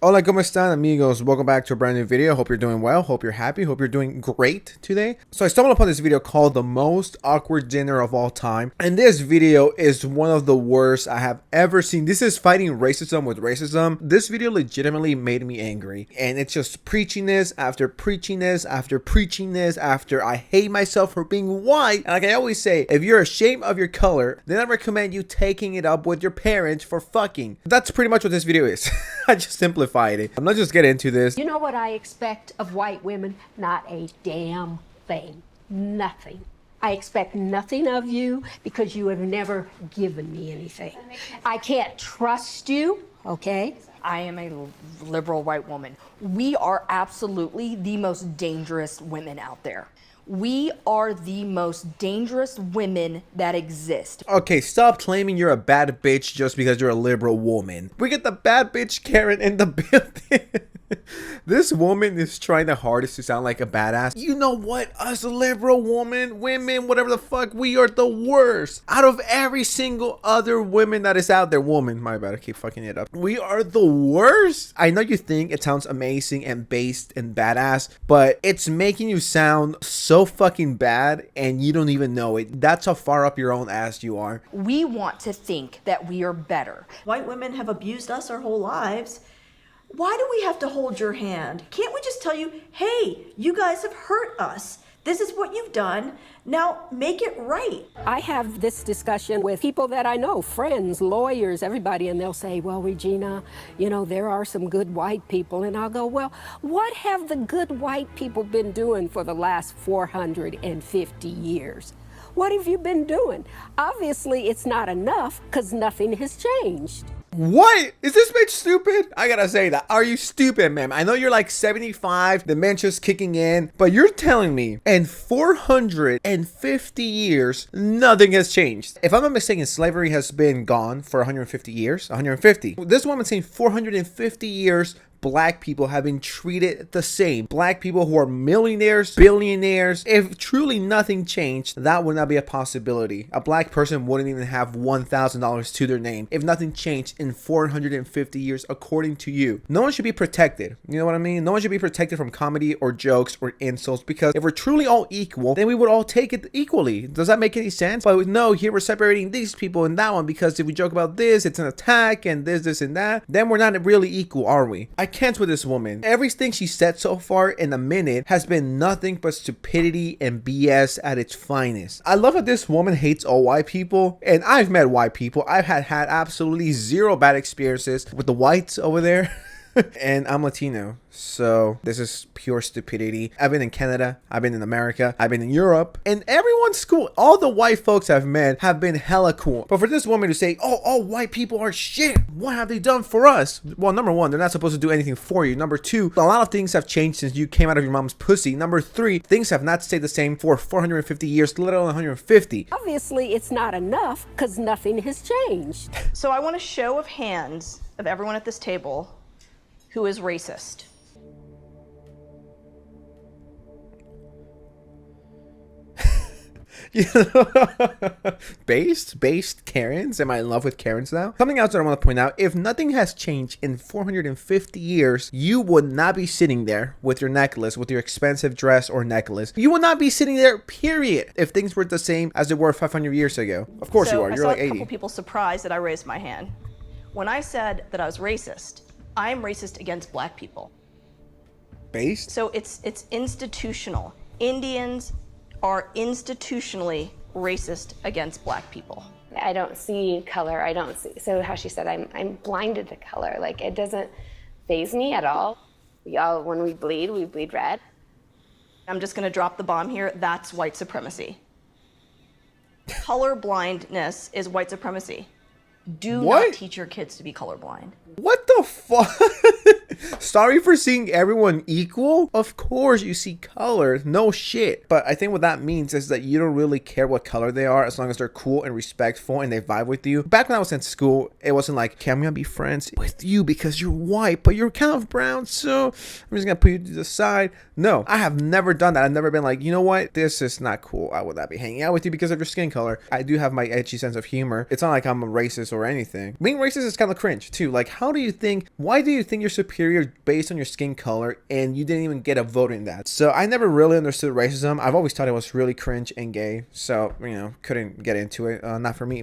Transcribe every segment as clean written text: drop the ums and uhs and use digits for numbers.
Hola, ¿cómo están, amigos? Welcome back to a brand new video. Hope you're doing well. Hope you're happy. Hope you're doing great today. So I stumbled upon this video called The Most Awkward Dinner of All Time. And this video is one of the worst I have ever seen. This is fighting racism with racism. This video legitimately made me angry. And it's just preaching this after preaching this after preaching this after I hate myself for being white. And like I always say, if you're ashamed of your color, then I recommend you taking it up with your parents for fucking. That's pretty much what this video is. I just simplified it. Let's just get into this. You know what I expect of white women? Not a damn thing. Nothing. I expect nothing of you because you have never given me anything. I can't trust you, okay? I am a liberal white woman. We are absolutely the most dangerous women out there. We are the most dangerous women that exist. Okay, stop claiming you're a bad bitch just because you're a liberal woman. We get the bad bitch Karen in the building. This woman is trying the hardest to sound like a badass. You know what? Us liberal women, whatever the fuck, we are the worst. Out of every single other woman that is out there. Woman, my bad, I keep fucking it up. We are the worst. I know you think it sounds amazing and based and badass, but it's making you sound so fucking bad and you don't even know it. That's how far up your own ass you are. We want to think that we are better. White women have abused us our whole lives. Why do we have to hold your hand? Can't we just tell you, hey, you guys have hurt us. This is what you've done. Now make it right. I have this discussion with people that I know, friends, lawyers, everybody, and they'll say, well, Regina, you know, there are some good white people. And I'll go, well, what have the good white people been doing for the last 450 years? What have you been doing? Obviously, it's not enough because nothing has changed. What? Is this bitch stupid? I gotta say that. Are you stupid, ma'am? I know you're like 75, dementia's kicking in, but you're telling me in 450 years, nothing has changed. If I'm not mistaken, slavery has been gone for 150 years. 150. This woman's saying 450 years, black people have been treated the same. Black people who are millionaires, billionaires. If truly nothing changed, that would not be a possibility. A black person wouldn't even have $1,000 to their name if nothing changed in 450 years, according to you. No one should be protected. You know what I mean? No one should be protected from comedy or jokes or insults, because if we're truly all equal, then we would all take it equally. Does that make any sense? But no, here we're separating these people and that one because if we joke about this, it's an attack and this and that. Then we're not really equal, are we? I can't with this woman. Everything she said so far in a minute has been nothing but stupidity and BS at its finest. I love that this woman hates all white people, and I've met white people. I've had absolutely zero bad experiences with the whites over there. And I'm Latino, so this is pure stupidity. I've been in Canada, I've been in America, I've been in Europe, and everyone's cool. All the white folks I've met have been hella cool. But for this woman to say, oh, all white people are shit, what have they done for us? Well, number one, they're not supposed to do anything for you. Number two, a lot of things have changed since you came out of your mom's pussy. Number three, things have not stayed the same for 450 years, let alone 150. Obviously, it's not enough because nothing has changed. So I want a show of hands of everyone at this table who is racist. You know, based Karens. Am I in love with Karens now? Something else that I want to point out: if nothing has changed in 450 years, you would not be sitting there with your necklace, with your expensive dress or necklace. You would not be sitting there, period, if things were the same as they were 500 years ago. Of course you are. You're like 80. I saw a couple people surprised that I raised my hand. When I said that I was racist, I am racist against black people. Based? So it's institutional. Indians are institutionally racist against black people. I don't see color. I don't see. So how she said, I'm blinded to color. Like, it doesn't faze me at all. When we bleed red. I'm just gonna drop the bomb here. That's white supremacy. Color blindness is white supremacy. Do not teach your kids to be colorblind. What the fuck? Sorry for seeing everyone equal. Of course you see color, no shit. But I think what that means is that you don't really care what color they are as long as they're cool and respectful and they vibe with you. Back when I was in school, it wasn't like, okay, I'm gonna be friends with you because you're white, but you're kind of brown, so I'm just gonna put you to the side. No, I have never done that. I've never been like, you know what, this is not cool. I would not be hanging out with you because of your skin color. I do have my edgy sense of humor. It's not like I'm a racist or anything. Being racist is kind of cringe too. Like, why do you think you're superior based on your skin color and you didn't even get a vote in that? So I never really understood racism. I've always thought it was really cringe and gay. So, couldn't get into it. Not for me.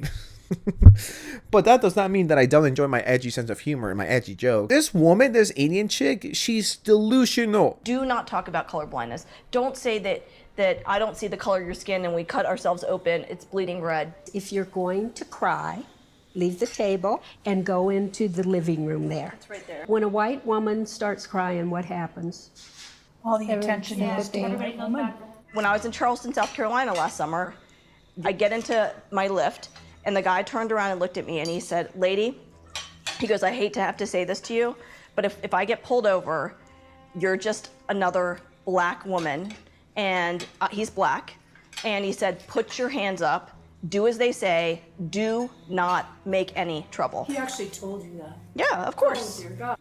But that does not mean that I don't enjoy my edgy sense of humor and my edgy joke. This woman, this Indian chick, she's delusional. Do not talk about color blindness. Don't say that I don't see the color of your skin and we cut ourselves open, it's bleeding red. If you're going to cry, leave the table and go into the living room there. It's right there. When a white woman starts crying, what happens? All the attention is to the white woman. When I was in Charleston, South Carolina last summer, I get into my Lyft and the guy turned around and looked at me and he said, lady, he goes, I hate to have to say this to you, but if I get pulled over, you're just another black woman. And he's black. And he said, put your hands up, do as they say, do not make any trouble. He actually told you that. Yeah, of course. Oh, dear God.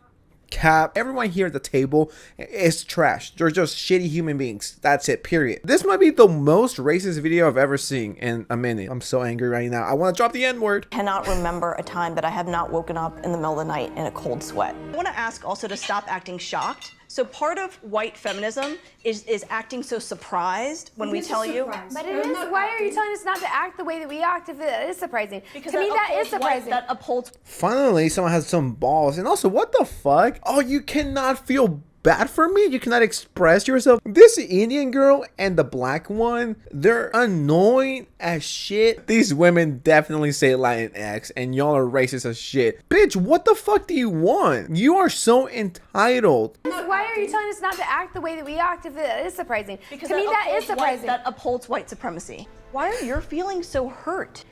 Cap. Everyone here at the table is trash. They're just shitty human beings. That's it, period. This might be the most racist video I've ever seen in a minute. I'm so angry right now. I want to drop the N-word. Cannot remember a time that I have not woken up in the middle of the night in a cold sweat. I want to ask also to stop acting shocked. So part of white feminism is acting so surprised when we tell you. But it is. Why are you telling us not to act the way that we act if it is surprising? Because to me, that is surprising. That upholds. Finally, someone has some balls. And also, what the fuck? Oh, you cannot feel bad for me? You cannot express yourself? This Indian girl and the black one, they're annoying as shit. These women definitely say Latinx and y'all are racist as shit. Bitch, what the fuck do you want? You are so entitled. Why are you telling us not to act the way that we act if it is surprising? Because to me, that is surprising. That upholds white supremacy. Why are your feelings so hurt?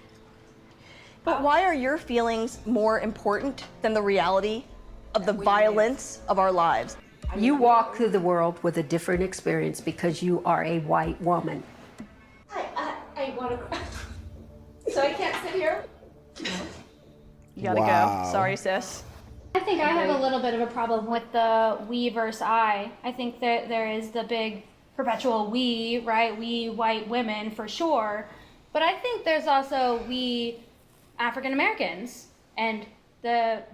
But why are your feelings more important than the reality of the violence of our lives? You walk through the world with a different experience because you are a white woman. I want to. So I can't sit here. You gotta Wow. go. Sorry, sis. I think I have a little bit of a problem with the we versus I. I think that there is the big perpetual we, right? We white women for sure. But I think there's also we African Americans and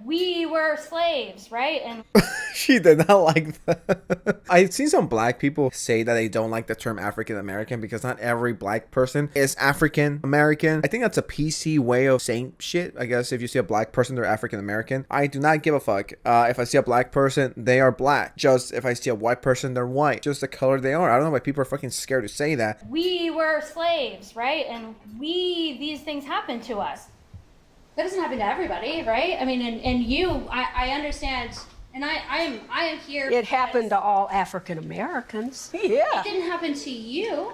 we were slaves, right? And She did not like that. I've seen some black people say that they don't like the term African American because not every black person is African American. I think that's a PC way of saying shit. I guess if you see a black person, they're African American. I do not give a fuck. If I see a black person, they are black. Just if I see a white person, they're white. Just the color they are. I don't know why people are fucking scared to say that. we were slaves, right? And these things happened to us. That doesn't happen to everybody, right? I mean, and you, I understand, and I am here. It happened to all African Americans. Yeah. It didn't happen to you.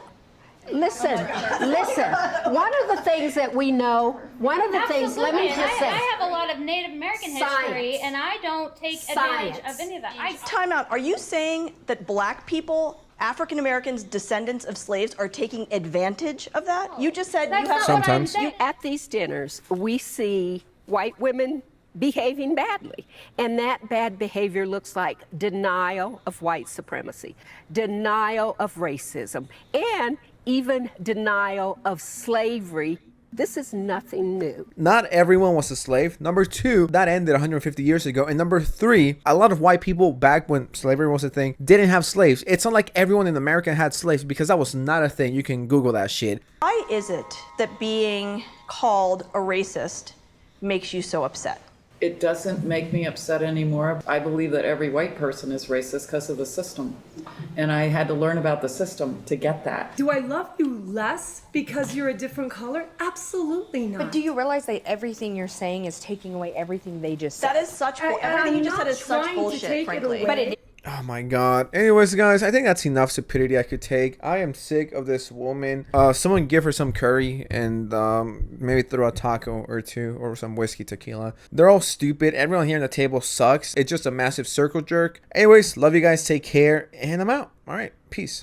Listen. One of the things that we know, let me Absolutely. And just say. I have a lot of Native American history, Science. and I don't take advantage Science. of any of that. Time out. Are you saying that black people, African Americans, descendants of slaves, are taking advantage of that? You just said That's you have. not what I'm Sometimes. saying. At these dinners, we see white women behaving badly. And that bad behavior looks like denial of white supremacy, denial of racism, and even denial of slavery. This is nothing new. Not everyone was a slave. Number two, that ended 150 years ago. And number three, a lot of white people back when slavery was a thing didn't have slaves. It's not like everyone in America had slaves because that was not a thing. You can Google that shit. Why is it that being called a racist makes you so upset? It doesn't make me upset anymore. I believe that every white person is racist because of the system. And I had to learn about the system to get that. Do I love you less because you're a different color? Absolutely not. But do you realize that everything you're saying is taking away everything they just said? That is such. Everything you just said is such bullshit, frankly. But it Oh my god. Anyways, guys, I think that's enough stupidity I could take. I am sick of this woman. Someone give her some curry and maybe throw a taco or two or some whiskey tequila. They're all stupid. Everyone here on the table sucks. It's just a massive circle jerk. Anyways, love you guys. Take care. And I'm out. All right. Peace.